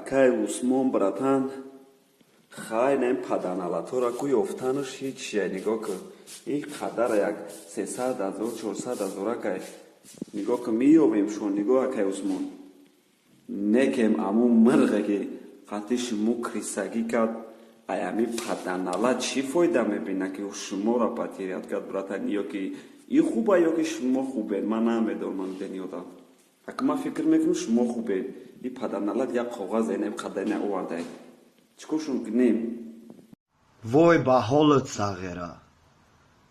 Акай Усмон, братан, хайнем паданалатора ку ёфтануш ҳичия нигоҳ кун. Ин қадара як 300 000 400 000 акай. Нигоҳ кун миёбем шо нигоҳ Акай Усмон. Некем аму мирғе ки қатъи шумо крисагӣ кард, аями паданала чӣ фоида мебина ки шуморо потерят кард, братан? Ё ки ин хуба, ё ки шумо хубед? Ман намедонам дунёда. Ака ман фикр мекунам шумо хубед. Ин паданалат як коғаз энем қадайна овардаед. چکو شون کنیم وای به حالت صغیره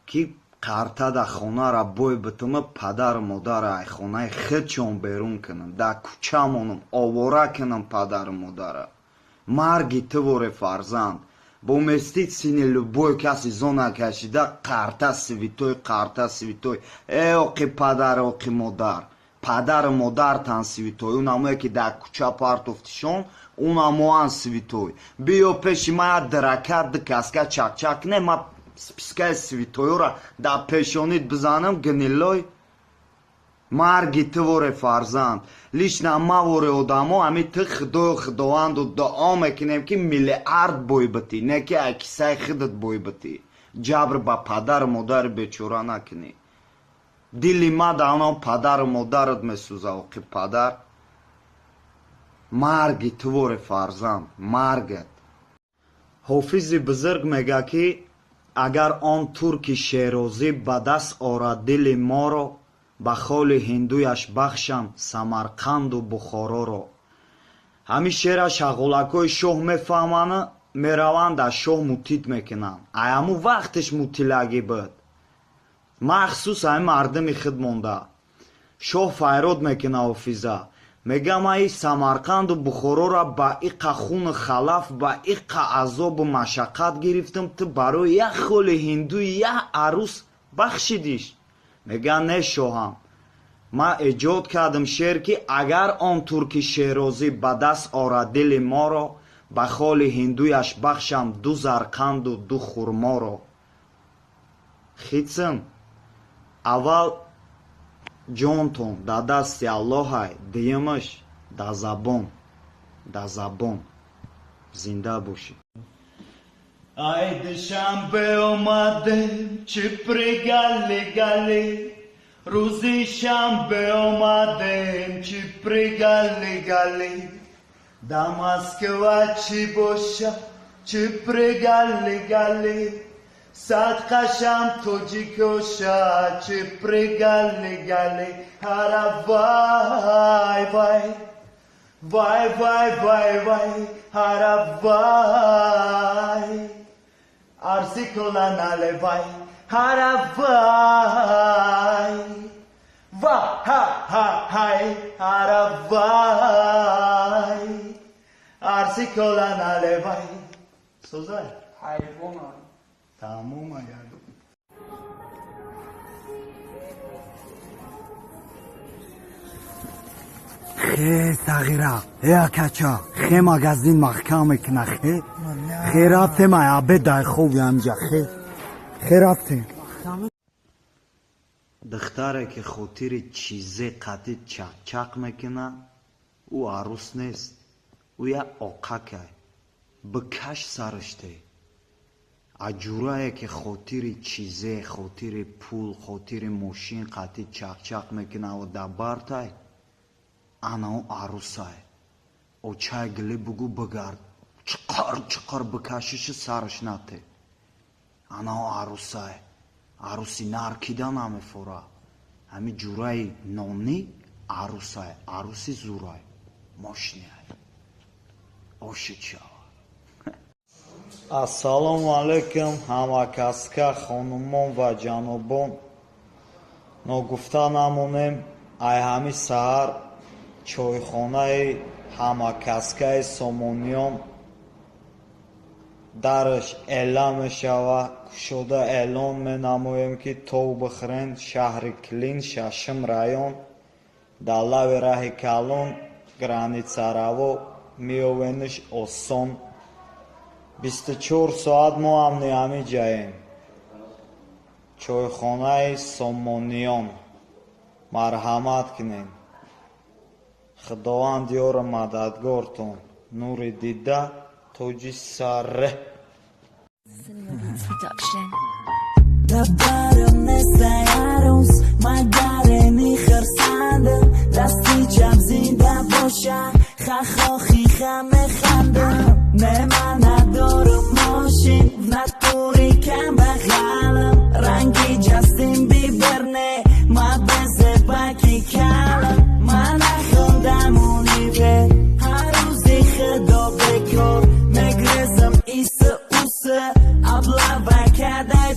کی قرطه در خونه را بای بتمه پدر و مادر ای خونه خودشون بیرون کنم در کوچه مونم آواره کنم پدر و مادر مرگی تو فرزند با مستید سینی لبوی کسی زونه کشیده قرطه سویتوی ای اقی پدر اقی مادر پدر و مادر تن سویتوی اون همه که در کوچه پارت افتشون اون همه سویتوی بیو پیشی ما درکت دکسکه چک نه ما سپسکه سویتوی را در پیشونیت بزنم گنیلوی مرگی تو فرزند لیشن ما آدمو همی تو خداوند و دعا میکنیم که میلیارد بوی بتی نه که اکیسه خودت بوی بتی جبر با پدر و مادر بیچاره نکنی دلی ما دانا پدر و مادرت میسوزه و که پدر مرگی تو فرزند مرگت حافظ بزرگ میگه که اگر آن ترک شیرازی به دست آرد دل ما را به خال هندویش بخشم سمرقند و بخارا را همی شعر شغولکای شاه میفهمانه میروند از شاه متید میکنن ایامو وقتش متیلگی بود مخصوص های مردم خود مونده شاه فیراد میکنه حافظه میگم ای سمرقند و بخارا را با ایقا خون خلاف با ایقا عذاب و مشقت گرفتم تو برای یک خال هندوی یک عروس بخشیدیش میگن نه شاهم ما ایجاد کردم شعر که اگر آن ترک شیرازی به دست آرد دل ما را به خال هندویش بخشم 2 زرقند و 2 خرما را خیتسن اول جانتون در دست الله دیمش در زبان زنده باشی ای دوشنبه اومده چپری گلی روزی شنبه اومده چپری گلی دمسکو چی باشه چپری گلی صد قشم توجی کشه چپری گلی هر وای هر وای عرضی کلناله وای هر وای های هر وای عرضی کلناله وای سوزای حیوان تموم یادم خیر صغیره ای کچا خیر مگزین محکم میکنه خیر رفتیم عبه در خوبی همجا خیر رفتیم دختره که خاطر چیزه قدید چک میکنه او عروس نیست او یک آقاکه بکش سرشته اجورایی که خاطر چیزه خاطر پول خاطر ماشین قدید چک میکنه و دبرته انا او عروسه او چای گلی بگو بگرد چقر بکشش سرش نته انا او عروسه عروسی نرکیده نمیفوره همی جورای نانی عروسه عروسی زورای ماشینه آشید شود السلام علیکم همکاسکا خانومان و جانوبان نگفته نمونیم ای همی سهر چایخانه همکاسکای سومونیون درش اعلام میشود شده اعلام مینمویم که تو بخرین شهر کلین ششم رایون در لب راه کلون گرانیتسا رو میوینش آسان 24 ساعت ما هم نیامی جاییم چایخانه سومونیون مرحمت کنین خداوند یار مددگارتون نور دیده توجی ساره Production. Dabbarım nestayarus Magareni خرسندم دستی جب زیده باشه خخاخی خمه خندم نه من ندارم ماشین نتوری کم بخالم رنگی جستیم بیبرنه ما بزه باکی کلم من نخوندم اونیوه هر روزی خدا بکر مگرزم ایسه اوسه ابلا بکردای